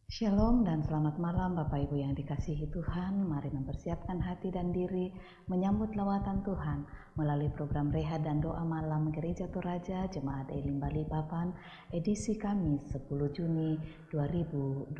Shalom dan selamat malam Bapak Ibu yang dikasihi Tuhan. Mari mempersiapkan hati dan diri menyambut lawatan Tuhan melalui program Rehat dan Doa Malam Gereja Toraja Jemaat Elim Balikpapan edisi Kamis 10 Juni 2021.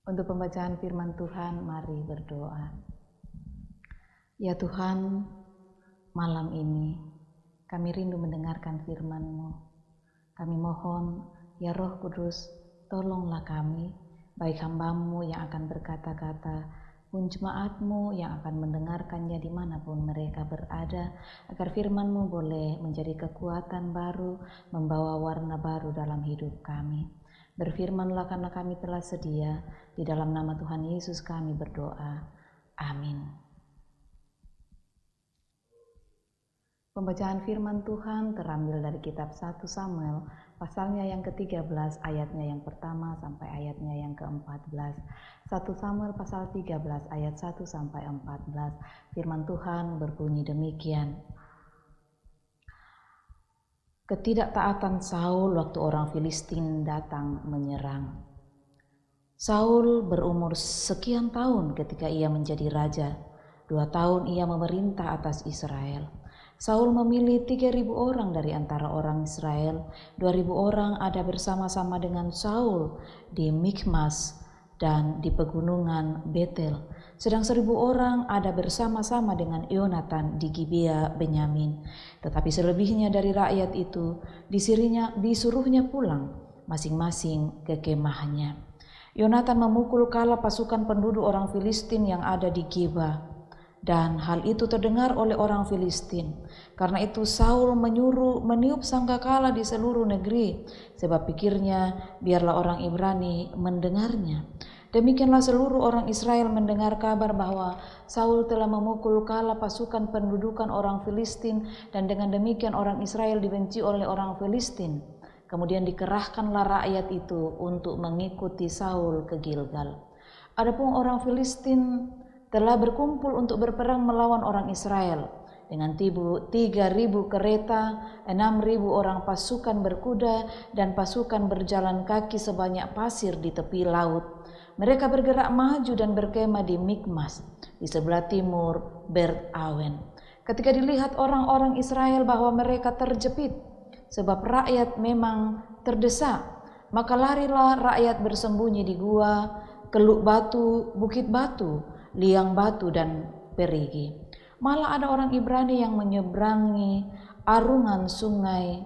Untuk pembacaan firman Tuhan, mari berdoa. Ya Tuhan, malam ini kami rindu mendengarkan firman-Mu. Kami mohon, ya Roh Kudus, tolonglah kami, baik hamba-Mu yang akan berkata-kata, pun jemaat-Mu yang akan mendengarkannya dimanapun mereka berada, agar firman-Mu boleh menjadi kekuatan baru, membawa warna baru dalam hidup kami. Berfirmanlah karena kami telah sedia, di dalam nama Tuhan Yesus kami berdoa. Amin. Pembacaan firman Tuhan terambil dari kitab 1 Samuel, pasalnya yang ke-13, ayatnya yang pertama sampai ayatnya yang ke-14. 1 Samuel pasal 13 ayat 1 sampai 14. Firman Tuhan berbunyi demikian. Ketidaktaatan Saul waktu orang Filistin datang menyerang. Saul berumur sekian tahun ketika ia menjadi raja. 2 tahun ia memerintah atas Israel. Saul memilih 3.000 orang dari antara orang Israel. 2.000 orang ada bersama-sama dengan Saul di Mikmas dan di pegunungan Betel. Sedang 1.000 orang ada bersama-sama dengan Yonatan di Gibea Benyamin. Tetapi selebihnya dari rakyat itu disuruhnya pulang masing-masing ke kemahnya. Yonatan memukul kala pasukan penduduk orang Filistin yang ada di Geba, dan hal itu terdengar oleh orang Filistin. Karena itu Saul meniup sangkakala di seluruh negeri, sebab pikirnya biarlah orang Ibrani mendengarnya. Demikianlah seluruh orang Israel mendengar kabar bahwa Saul telah memukul kala pasukan pendudukan orang Filistin, dan dengan demikian orang Israel dibenci oleh orang Filistin. Kemudian dikerahkanlah rakyat itu untuk mengikuti Saul ke Gilgal. Adapun orang Filistin telah berkumpul untuk berperang melawan orang Israel dengan 3.000 kereta, 6.000 orang pasukan berkuda, dan pasukan berjalan kaki sebanyak pasir di tepi laut. Mereka bergerak maju dan berkemah di Mikmas, di sebelah timur Bet Awen. Ketika dilihat orang-orang Israel bahwa mereka terjepit, sebab rakyat memang terdesak, maka larilah rakyat bersembunyi di gua, keluk batu, bukit batu, liang batu, dan perigi. Malah ada orang Ibrani yang menyeberangi arungan sungai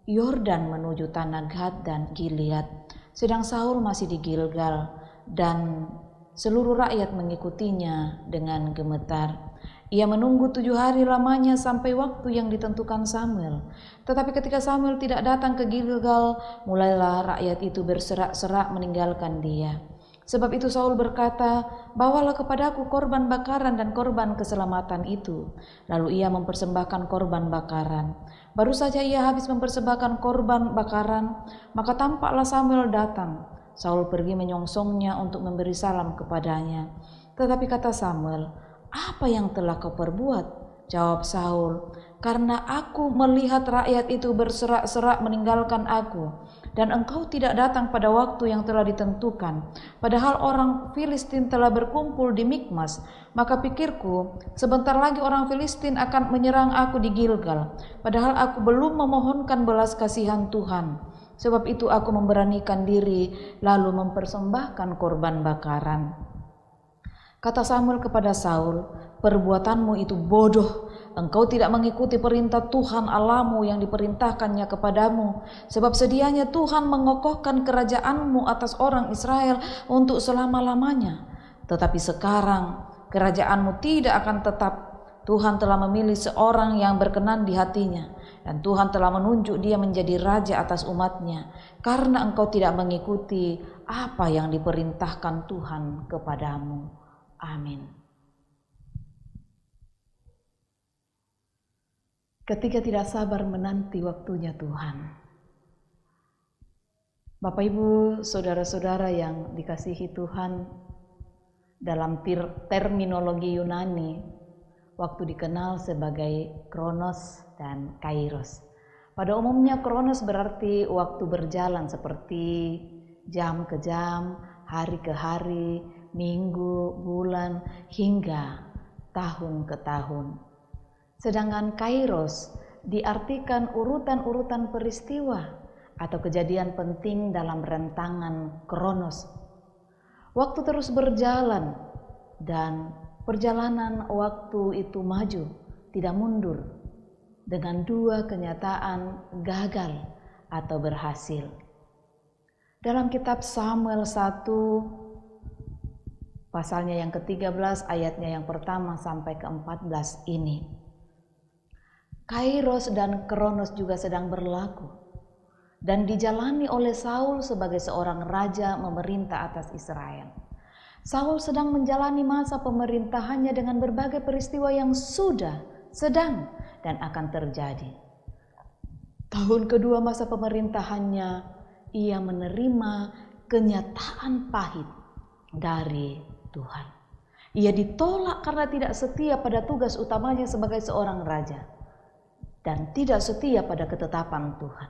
Yordan menuju tanah Gad dan Gilead, sedang Saul masih di Gilgal, dan seluruh rakyat mengikutinya dengan gemetar. Ia menunggu 7 hari lamanya sampai waktu yang ditentukan Samuel. Tetapi ketika Samuel tidak datang ke Gilgal, mulailah rakyat itu berserak-serak meninggalkan dia. Sebab itu Saul berkata, bawalah kepadaku korban bakaran dan korban keselamatan itu. Lalu ia mempersembahkan korban bakaran. Baru saja ia habis mempersembahkan korban bakaran, maka tampaklah Samuel datang. Saul pergi menyongsongnya untuk memberi salam kepadanya. Tetapi kata Samuel, apa yang telah kau perbuat? Jawab Saul, "Karena aku melihat rakyat itu berserak-serak meninggalkan aku, dan engkau tidak datang pada waktu yang telah ditentukan, padahal orang Filistin telah berkumpul di Mikmas, maka pikirku, sebentar lagi orang Filistin akan menyerang aku di Gilgal, padahal aku belum memohonkan belas kasihan Tuhan. Sebab itu aku memberanikan diri lalu mempersembahkan korban bakaran." Kata Samuel kepada Saul, "Perbuatanmu itu bodoh. Engkau tidak mengikuti perintah Tuhan Allahmu yang diperintahkannya kepadamu. Sebab sedianya Tuhan mengokohkan kerajaanmu atas orang Israel untuk selama-lamanya. Tetapi sekarang kerajaanmu tidak akan tetap. Tuhan telah memilih seorang yang berkenan di hatinya, dan Tuhan telah menunjuk dia menjadi raja atas umatnya, karena engkau tidak mengikuti apa yang diperintahkan Tuhan kepadamu." Amin. Ketika tidak sabar menanti waktunya Tuhan. Bapak Ibu, saudara-saudara yang dikasihi Tuhan, dalam terminologi Yunani, waktu dikenal sebagai Kronos dan Kairos. Pada umumnya Kronos berarti waktu berjalan seperti jam ke jam, hari ke hari, minggu, bulan, hingga tahun ke tahun. Sedangkan Kairos diartikan urutan-urutan peristiwa atau kejadian penting dalam rentangan Kronos. Waktu terus berjalan dan perjalanan waktu itu maju, tidak mundur, dengan dua kenyataan gagal atau berhasil. Dalam kitab Samuel 1 pasalnya yang ke-13 ayatnya yang pertama sampai ke-14 ini, Kairos dan Kronos juga sedang berlaku dan dijalani oleh Saul sebagai seorang raja memerintah atas Israel. Saul sedang menjalani masa pemerintahannya dengan berbagai peristiwa yang sudah, sedang, dan akan terjadi. Tahun kedua masa pemerintahannya, ia menerima kenyataan pahit dari Tuhan. Ia ditolak karena tidak setia pada tugas utamanya sebagai seorang raja dan tidak setia pada ketetapan Tuhan.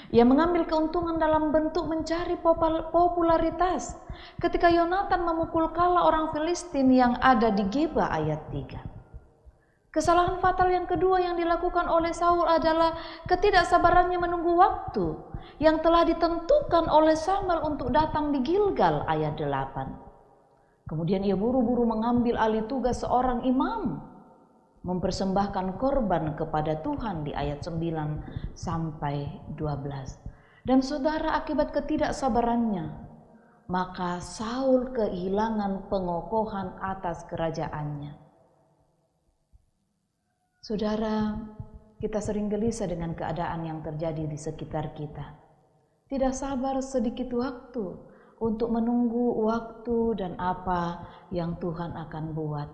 Ia mengambil keuntungan dalam bentuk mencari popularitas ketika Yonatan memukul kala orang Filistin yang ada di Geba ayat 3. Kesalahan fatal yang kedua yang dilakukan oleh Saul adalah ketidaksabarannya menunggu waktu yang telah ditentukan oleh Samuel untuk datang di Gilgal ayat 8. Kemudian ia buru-buru mengambil alih tugas seorang imam, mempersembahkan korban kepada Tuhan di ayat 9 sampai 12. Dan saudara, akibat ketidaksabarannya, maka Saul kehilangan pengokohan atas kerajaannya. Saudara, kita sering gelisah dengan keadaan yang terjadi di sekitar kita. Tidak sabar sedikit waktu untuk menunggu waktu dan apa yang Tuhan akan buat.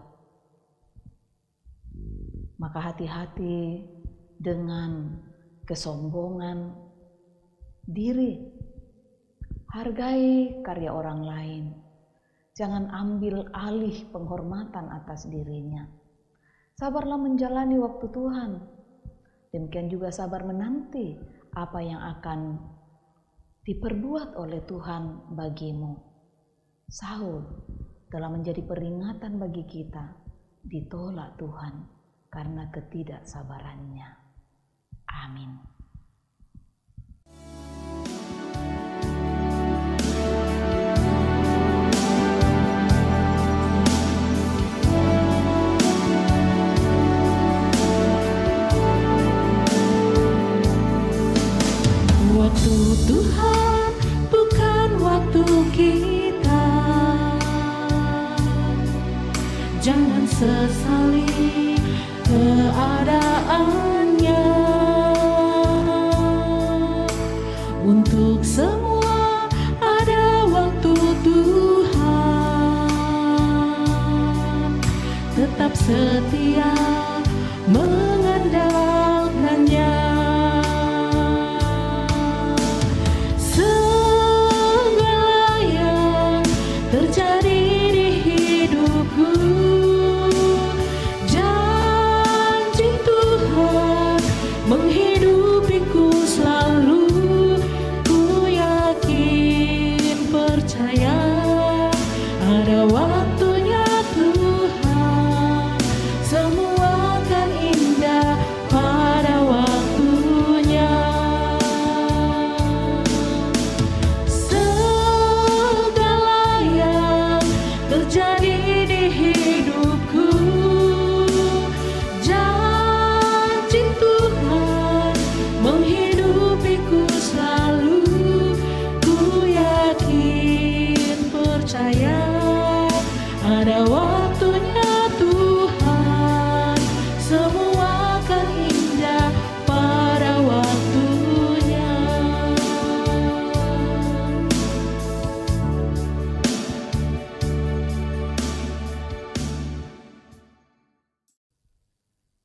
Maka hati-hati dengan kesombongan diri. Hargai karya orang lain. Jangan ambil alih penghormatan atas dirinya. Sabarlah menjalani waktu Tuhan. Demikian juga sabar menanti apa yang akan diperbuat oleh Tuhan bagimu. Saul telah menjadi peringatan bagi kita, ditolak Tuhan karena ketidaksabarannya. Amin. Waktu Tuhan bukan waktu kita. Jangan sesali keadaannya.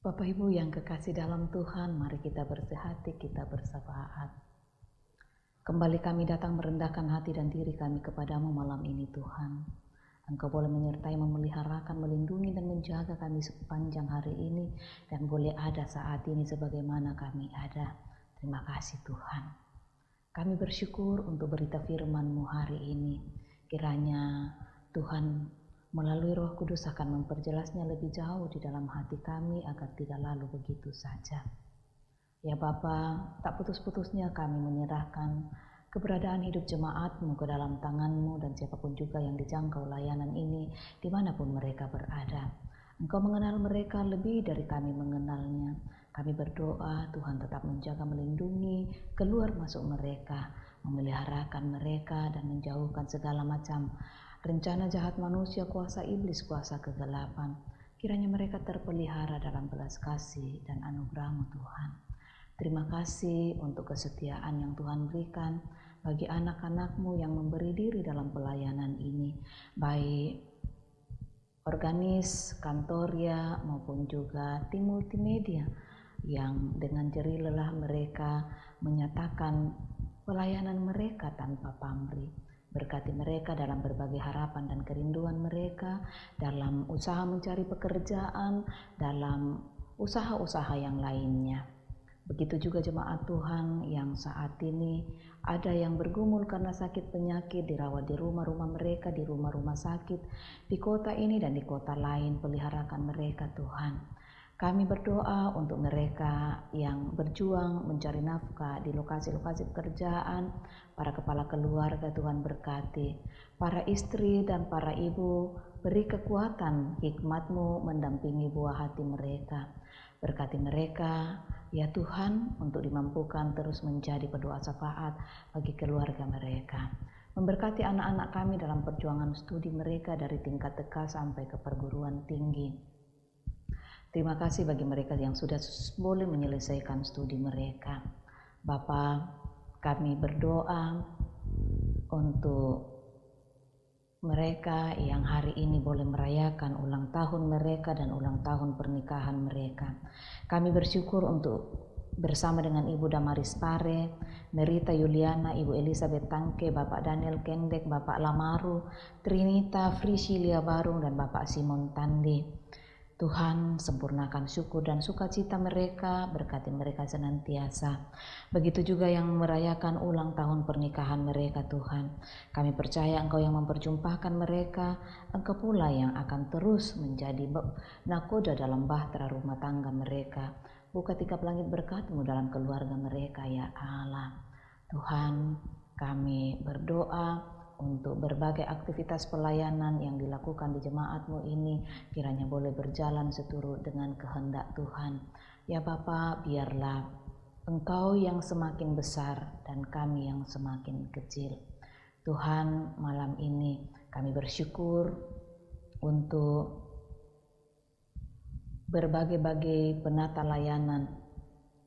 Bapak Ibu yang kekasih dalam Tuhan, mari kita bersehati, kita bersafaat. Kembali kami datang merendahkan hati dan diri kami kepadamu malam ini Tuhan. Engkau boleh menyertai, memeliharakan, melindungi dan menjaga kami sepanjang hari ini dan boleh ada saat ini sebagaimana kami ada. Terima kasih Tuhan. Kami bersyukur untuk berita firman-Mu hari ini. Kiranya Tuhan melalui Roh Kudus akan memperjelasnya lebih jauh di dalam hati kami agar tidak lalu begitu saja. Ya Bapa, tak putus-putusnya kami menyerahkan keberadaan hidup jemaat-Mu ke dalam tangan-Mu dan siapapun juga yang dijangkau layanan ini dimanapun mereka berada. Engkau mengenal mereka lebih dari kami mengenalnya. Kami berdoa Tuhan tetap menjaga, melindungi keluar masuk mereka, memeliharakan mereka dan menjauhkan segala macam rencana jahat manusia, kuasa iblis, kuasa kegelapan. Kiranya mereka terpelihara dalam belas kasih dan anugerah-Mu Tuhan. Terima kasih untuk kesetiaan yang Tuhan berikan bagi anak-anak-Mu yang memberi diri dalam pelayanan ini, baik organis, kantoria maupun juga tim multimedia yang dengan jerih lelah mereka menyatakan pelayanan mereka tanpa pamrih. Berkati mereka dalam berbagai harapan dan kerinduan mereka, dalam usaha mencari pekerjaan, dalam usaha-usaha yang lainnya. Begitu juga jemaat Tuhan yang saat ini ada yang bergumul karena sakit penyakit, dirawat di rumah-rumah mereka, di rumah-rumah sakit, di kota ini dan di kota lain. Peliharakan mereka Tuhan. Kami berdoa untuk mereka yang berjuang mencari nafkah di lokasi-lokasi pekerjaan, para kepala keluarga Tuhan berkati, para istri dan para ibu beri kekuatan hikmat-Mu mendampingi buah hati mereka. Berkati mereka ya Tuhan untuk dimampukan terus menjadi pendoa syafaat bagi keluarga mereka. Memberkati anak-anak kami dalam perjuangan studi mereka dari tingkat TK sampai ke perguruan tinggi. Terima kasih bagi mereka yang sudah boleh menyelesaikan studi mereka. Bapa, kami berdoa untuk mereka yang hari ini boleh merayakan ulang tahun mereka dan ulang tahun pernikahan mereka. Kami bersyukur untuk bersama dengan Ibu Damaris Pare, Merita Yuliana, Ibu Elizabeth Tangke, Bapak Daniel Kendek, Bapak Lamaru, Trinita Frisilia Barung dan Bapak Simon Tandi. Tuhan sempurnakan syukur dan sukacita mereka, berkati mereka senantiasa. Begitu juga yang merayakan ulang tahun pernikahan mereka Tuhan. Kami percaya Engkau yang memperjumpakan mereka, Engkau pula yang akan terus menjadi nakoda dalam bahtera rumah tangga mereka. Buka tikap langit berkat-Mu dalam keluarga mereka ya Allah. Tuhan, kami berdoa untuk berbagai aktivitas pelayanan yang dilakukan di jemaat-Mu ini kiranya boleh berjalan seturut dengan kehendak Tuhan. Ya Bapa, biarlah Engkau yang semakin besar dan kami yang semakin kecil. Tuhan, malam ini kami bersyukur untuk berbagai-bagai penata layanan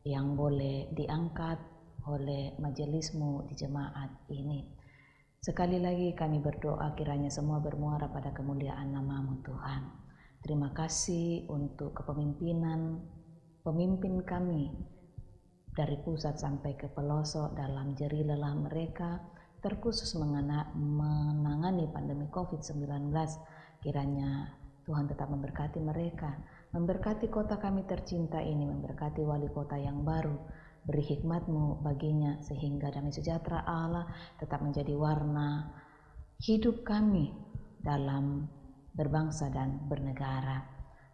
yang boleh diangkat oleh majelis-Mu di jemaat ini. Sekali lagi kami berdoa kiranya semua bermuara pada kemuliaan nama-Mu Tuhan. Terima kasih untuk kepemimpinan pemimpin kami dari pusat sampai ke pelosok dalam jerih lelah mereka, terkhusus menangani pandemi COVID-19. Kiranya Tuhan tetap memberkati mereka, memberkati kota kami tercinta ini, memberkati wali kota yang baru. Beri hikmat-Mu baginya sehingga damai sejahtera Allah tetap menjadi warna hidup kami dalam berbangsa dan bernegara.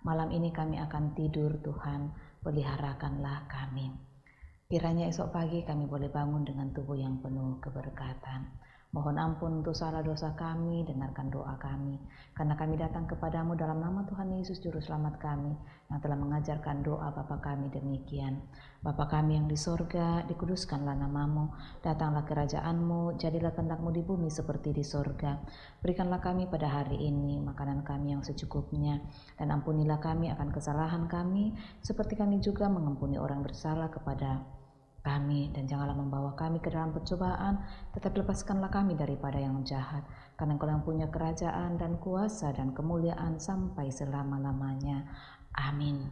Malam ini kami akan tidur Tuhan, peliharakanlah kami. Kiranya esok pagi kami boleh bangun dengan tubuh yang penuh keberkatan. Mohon ampun untuk salah dosa kami, dengarkan doa kami. Karena kami datang kepadamu dalam nama Tuhan Yesus Juru Selamat kami, yang telah mengajarkan doa Bapa kami demikian. Bapa kami yang di sorga, dikuduskanlah namamu, datanglah kerajaan-Mu, jadilah kehendak-Mu di bumi seperti di sorga. Berikanlah kami pada hari ini makanan kami yang secukupnya, dan ampunilah kami akan kesalahan kami, seperti kami juga mengampuni orang bersalah kepada kami, dan janganlah membawa kami ke dalam pencobaan, tetapi lepaskanlah kami daripada yang jahat, karena Engkau yang punya kerajaan dan kuasa dan kemuliaan sampai selama-lamanya. Amin.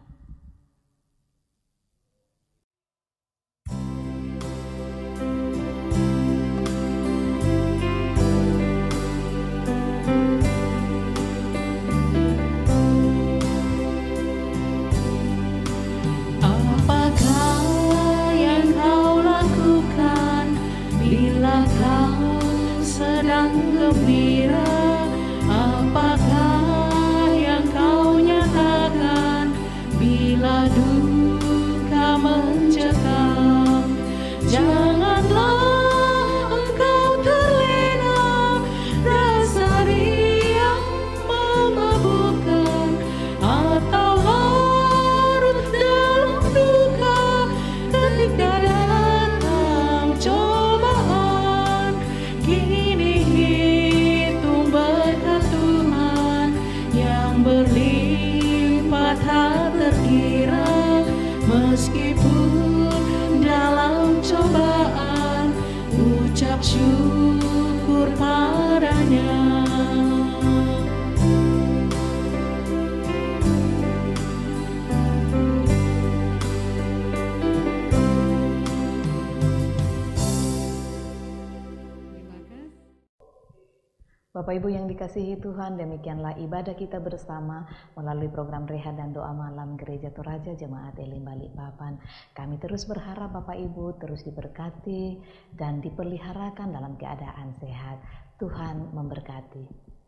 gembira. Apakah yang kau nyatakan bila duka mencekam? Janganlah engkau terlena rasa riang memabukkan, atau larut dalam duka ketika datang cobaan. Kini hitung berkat Tuhan yang berlimpah tak terkira. Meskipun dalam cobaan, ucap syukur padanya. Bapak Ibu yang dikasihi Tuhan, demikianlah ibadah kita bersama melalui program Rehat dan Doa Malam Gereja Toraja Jemaat Elim Balikpapan. Kami terus berharap Bapak Ibu terus diberkati dan dipeliharakan dalam keadaan sehat. Tuhan memberkati.